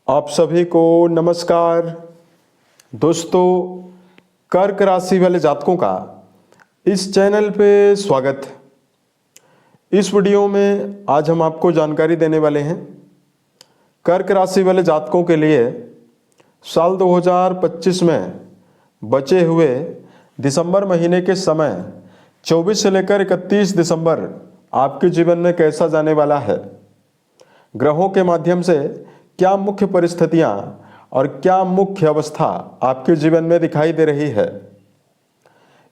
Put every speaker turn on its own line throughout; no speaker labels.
आप सभी को नमस्कार। दोस्तों, कर्क राशि वाले जातकों का इस चैनल पे स्वागत है। इस वीडियो में आज हम आपको जानकारी देने वाले हैं कर्क राशि वाले जातकों के लिए साल 2025 में बचे हुए दिसंबर महीने के समय 24 से लेकर 31 दिसंबर आपके जीवन में कैसा जाने वाला है। ग्रहों के माध्यम से क्या मुख्य परिस्थितियां और क्या मुख्य अवस्था आपके जीवन में दिखाई दे रही है।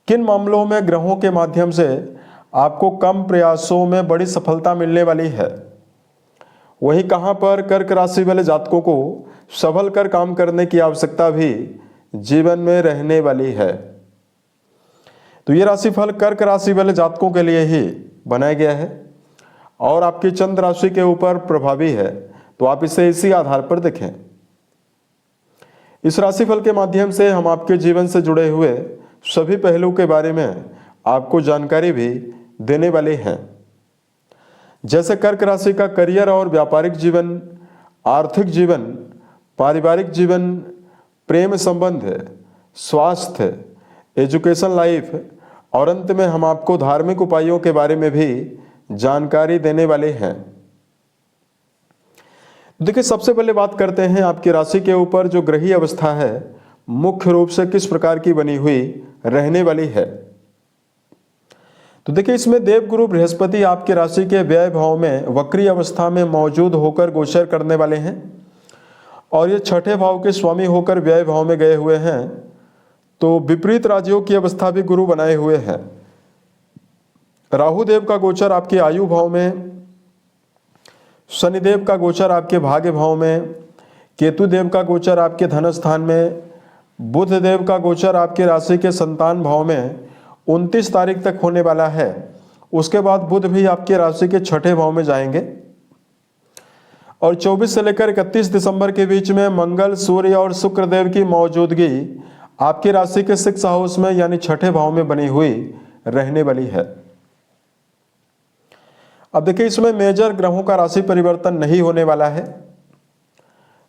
किन मामलों में ग्रहों के माध्यम से आपको कम प्रयासों में बड़ी सफलता मिलने वाली है। वहीं कहां पर कर्क राशि वाले जातकों को संभल कर काम करने की आवश्यकता भी जीवन में रहने वाली है। तो ये राशिफल कर्क राशि वाले जातकों के लिए ही बनाया गया है और आपकी चंद्र राशि के ऊपर प्रभावी है, तो आप इसे इसी आधार पर देखें। इस राशिफल के माध्यम से हम आपके जीवन से जुड़े हुए सभी पहलू के बारे में आपको जानकारी भी देने वाले हैं, जैसे कर्क राशि का करियर और व्यापारिक जीवन, आर्थिक जीवन, पारिवारिक जीवन, प्रेम संबंध, स्वास्थ्य, एजुकेशन लाइफ और अंत में हम आपको धार्मिक उपायों के बारे में भी जानकारी देने वाले हैं। देखिए, सबसे पहले बात करते हैं आपकी राशि के ऊपर जो ग्रहीय अवस्था है मुख्य रूप से किस प्रकार की बनी हुई रहने वाली है। तो देखिए, इसमें देवगुरु बृहस्पति आपकी राशि के व्यय भाव में वक्री अवस्था में मौजूद होकर गोचर करने वाले हैं और ये छठे भाव के स्वामी होकर व्यय भाव में गए हुए हैं। तो विपरीत राज्यों की अवस्था भी गुरु बनाए हुए हैं। राहु देव का गोचर आपके आयु भाव में, शनिदेव का गोचर आपके भाग्य भाव में, केतु देव का गोचर आपके धन स्थान में, बुध देव का गोचर आपके राशि के संतान भाव में 29 तारीख तक होने वाला है। उसके बाद बुध भी आपके राशि के छठे भाव में जाएंगे और 24 से लेकर 31 दिसंबर के बीच में मंगल, सूर्य और शुक्र देव की मौजूदगी आपकी राशि के 6th हाउस में यानी छठे भाव में बनी हुई रहने वाली है। अब देखिए, इसमें मेजर ग्रहों का राशि परिवर्तन नहीं होने वाला है,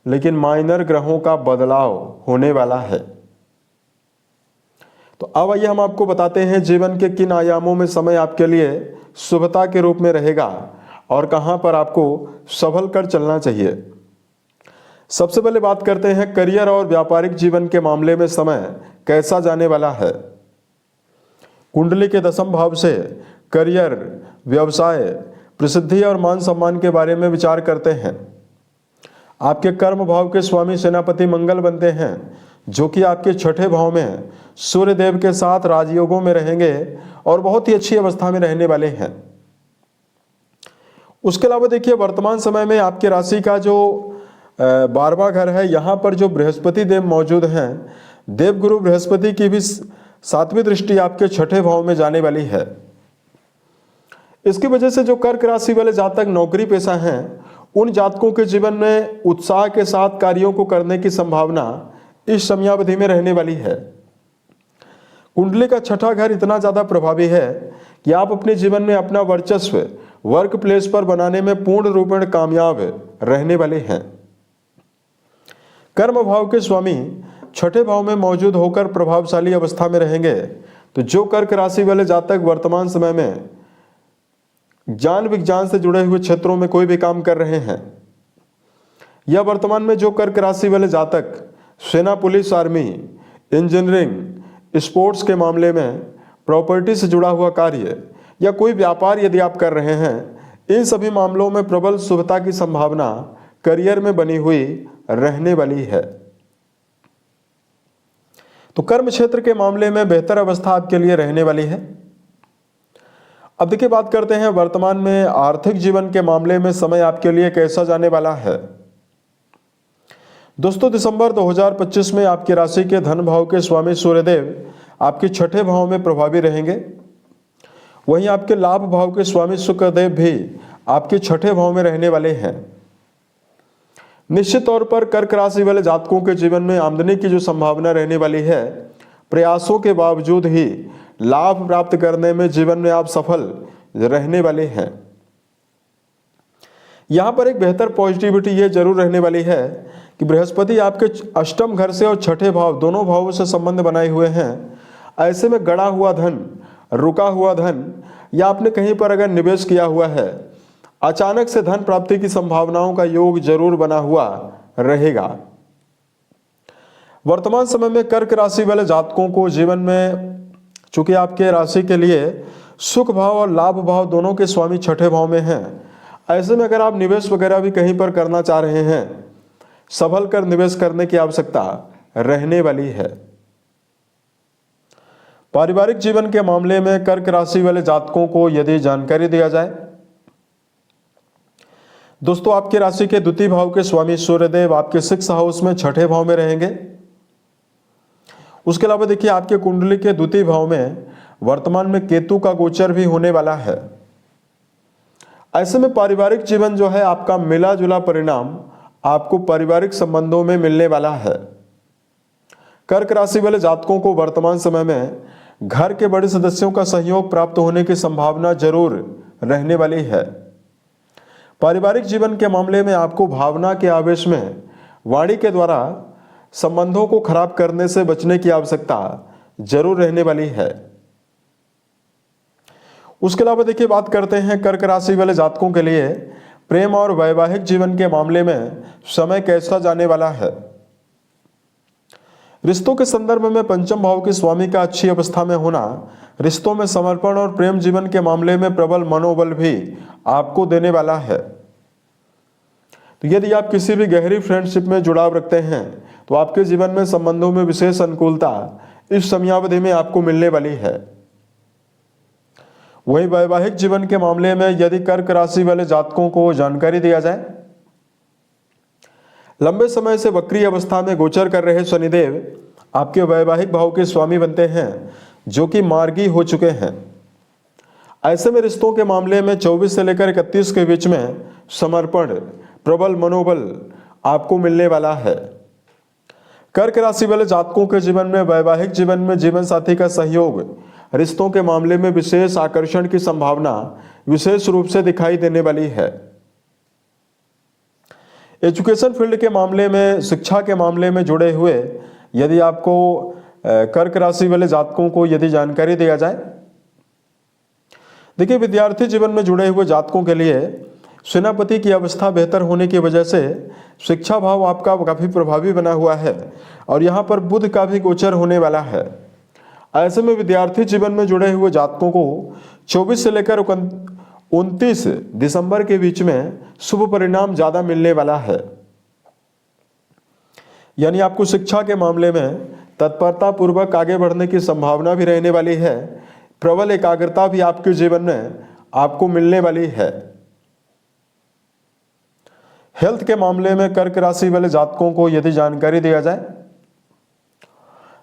लेकिन माइनर ग्रहों का बदलाव होने वाला है। तो अब आइए हम आपको बताते हैं जीवन के किन आयामों में समय आपके लिए शुभता के रूप में रहेगा और कहां पर आपको संभल कर चलना चाहिए। सबसे पहले बात करते हैं करियर और व्यापारिक जीवन के मामले में समय कैसा जाने वाला है। कुंडली के 10वें भाव से करियर, व्यवसाय, प्रसिद्धि और मान सम्मान के बारे में विचार करते हैं। आपके कर्म भाव के स्वामी सेनापति मंगल बनते हैं, जो कि आपके छठे भाव में सूर्य देव के साथ राजयोगों में रहेंगे और बहुत ही अच्छी अवस्था में रहने वाले हैं। उसके अलावा देखिए, वर्तमान समय में आपके राशि का जो 12वां घर है, यहाँ पर जो बृहस्पति देव मौजूद हैं, देवगुरु बृहस्पति की भी 7वीं दृष्टि आपके छठे भाव में जाने वाली है। इसकी वजह से जो कर्क राशि वाले जातक नौकरी पेशा हैं, उन जातकों के जीवन में उत्साह के साथ कार्यों को करने की संभावना इस समयावधि में रहने वाली है। कुंडली का छठा घर इतना ज्यादा प्रभावी है कि आप अपने जीवन में अपना वर्चस्व वर्क प्लेस पर बनाने में पूर्ण रूपेण कामयाब रहने वाले हैं। कर्म भाव के स्वामी छठे भाव में मौजूद होकर प्रभावशाली अवस्था में रहेंगे। तो जो कर्क राशि वाले जातक वर्तमान समय में ज्ञान विज्ञान से जुड़े हुए क्षेत्रों में कोई भी काम कर रहे हैं, या वर्तमान में जो कर्क राशि वाले जातक सेना, पुलिस, आर्मी, इंजीनियरिंग, स्पोर्ट्स के मामले में, प्रॉपर्टी से जुड़ा हुआ कार्य या कोई व्यापार यदि आप कर रहे हैं, इन सभी मामलों में प्रबल शुभता की संभावना करियर में बनी हुई रहने वाली है। तो कर्म क्षेत्र के मामले में बेहतर अवस्था आपके लिए रहने वाली है। अब देखिए, बात करते हैं वर्तमान में आर्थिक जीवन के मामले में समय आपके लिए कैसा जाने वाला है। दोस्तों, दिसंबर 2025 में आपकी राशि के धन भाव के स्वामी सूर्यदेव आपके छठे भाव में प्रभावी रहेंगे। वहीं आपके लाभ भाव के स्वामी शुक्रदेव भी आपके छठे भाव में रहने वाले हैं। निश्चित तौर पर कर्क राशि वाले जातकों के जीवन में आमदनी की जो संभावना रहने वाली है, प्रयासों के बावजूद ही लाभ प्राप्त करने में जीवन में आप सफल रहने वाले हैं। यहाँ पर एक बेहतर पॉजिटिविटी ये जरूर रहने वाली है कि बृहस्पति आपके अष्टम घर से और छठे भाव दोनों भावों से संबंध बनाए हुए हैं। ऐसे में गड़ा हुआ धन, रुका हुआ धन या आपने कहीं पर अगर निवेश किया हुआ है, अचानक से धन प्राप्ति की संभावनाओं का योग जरूर बना हुआ रहेगा। वर्तमान समय में कर्क राशि वाले जातकों को जीवन में, चूंकि आपके राशि के लिए सुख भाव और लाभ भाव दोनों के स्वामी छठे भाव में हैं, ऐसे में अगर आप निवेश वगैरह भी कहीं पर करना चाह रहे हैं, संभल कर निवेश करने की आवश्यकता रहने वाली है। पारिवारिक जीवन के मामले में कर्क राशि वाले जातकों को यदि जानकारी दिया जाए, दोस्तों आपके राशि के द्वितीय भाव के स्वामी सूर्यदेव आपके 6th हाउस में छठे भाव में रहेंगे। उसके अलावा देखिए आपके कुंडली के द्वितीय भाव में वर्तमान में केतु का गोचर भी होने वाला है। ऐसे में पारिवारिक जीवन जो है आपका मिला जुला परिणाम आपको पारिवारिक संबंधों में मिलने वाला है। कर्क राशि वाले जातकों को वर्तमान समय में घर के बड़े सदस्यों का सहयोग प्राप्त होने की संभावना जरूर रहने वाली है। पारिवारिक जीवन के मामले में आपको भावना के आवेश में वाणी के द्वारा संबंधों को खराब करने से बचने की आवश्यकता जरूर रहने वाली है। उसके अलावा देखिए बात करते हैं कर्क राशि वाले जातकों के लिए प्रेम और वैवाहिक जीवन के मामले में समय कैसा जाने वाला है। रिश्तों के संदर्भ में पंचम भाव के स्वामी का अच्छी अवस्था में होना रिश्तों में समर्पण और प्रेम जीवन के मामले में प्रबल मनोबल भी आपको देने वाला है। तो यदि आप किसी भी गहरी फ्रेंडशिप में जुड़ाव रखते हैं तो आपके जीवन में संबंधों में विशेष अनुकूलता इस समयावधि में आपको मिलने वाली है। वहीं वैवाहिक जीवन के मामले में यदि कर्क राशि वाले जातकों को जानकारी दिया जाए, लंबे समय से वक्री अवस्था में गोचर कर रहे शनिदेव आपके वैवाहिक भाव के स्वामी बनते हैं, जो कि मार्गी हो चुके हैं। ऐसे में रिश्तों के मामले में 24 से लेकर 31 के बीच में समर्पण, प्रबल मनोबल आपको मिलने वाला है। कर्क राशि वाले जातकों के जीवन में वैवाहिक जीवन में जीवन साथी का सहयोग, रिश्तों के मामले में विशेष आकर्षण की संभावना विशेष रूप से दिखाई देने वाली है। एजुकेशन फील्ड के मामले में, शिक्षा के मामले में जुड़े हुए यदि आपको कर्क राशि वाले जातकों को यदि जानकारी दिया जाए, देखिए विद्यार्थी जीवन में जुड़े हुए जातकों के लिए सेनापति की अवस्था बेहतर होने की वजह से शिक्षा भाव आपका काफी प्रभावी बना हुआ है और यहाँ पर बुध का भी गोचर होने वाला है। ऐसे में विद्यार्थी जीवन में जुड़े हुए जातकों को 24 से लेकर 29 दिसंबर के बीच में शुभ परिणाम ज्यादा मिलने वाला है। यानी आपको शिक्षा के मामले में तत्परता पूर्वक आगे बढ़ने की संभावना भी रहने वाली है। प्रबल एकाग्रता भी आपके जीवन में आपको मिलने वाली है। हेल्थ के मामले में कर्क राशि वाले जातकों को यदि जानकारी दिया जाए,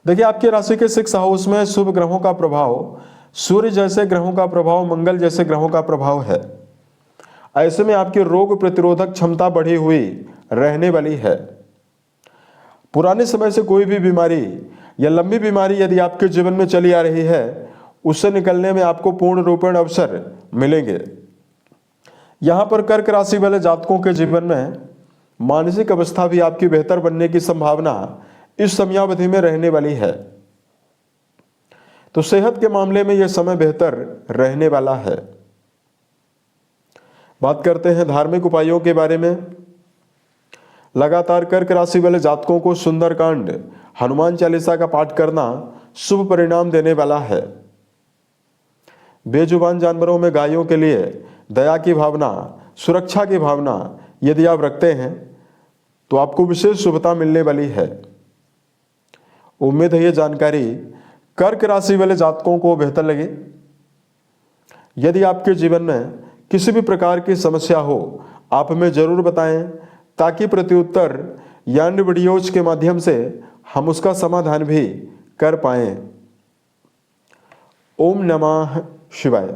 देखिए आपके राशि के 6th हाउस में शुभ ग्रहों का प्रभाव, सूर्य जैसे ग्रहों का प्रभाव, मंगल जैसे ग्रहों का प्रभाव है। ऐसे में आपकी रोग प्रतिरोधक क्षमता बढ़ी हुई रहने वाली है। पुराने समय से कोई भी बीमारी या लंबी बीमारी यदि आपके जीवन में चली आ रही है, उससे निकलने में आपको पूर्ण रूपेण अवसर मिलेंगे। यहाँ पर कर्क राशि वाले जातकों के जीवन में मानसिक अवस्था भी आपकी बेहतर बनने की संभावना इस समयावधि में रहने वाली है। तो सेहत के मामले में यह समय बेहतर रहने वाला है। बात करते हैं धार्मिक उपायों के बारे में। लगातार कर्क राशि वाले जातकों को सुंदरकांड, हनुमान चालीसा का पाठ करना शुभ परिणाम देने वाला है। बेजुबान जानवरों में गायों के लिए दया की भावना, सुरक्षा की भावना यदि आप रखते हैं तो आपको विशेष शुभता मिलने वाली है। उम्मीद है ये जानकारी कर्क राशि वाले जातकों को बेहतर लगे। यदि आपके जीवन में किसी भी प्रकार की समस्या हो, आप हमें जरूर बताएं ताकि प्रत्युत्तर या अन्य वीडियोज के माध्यम से हम उसका समाधान भी कर पाएं। ओम नमः शिवाय।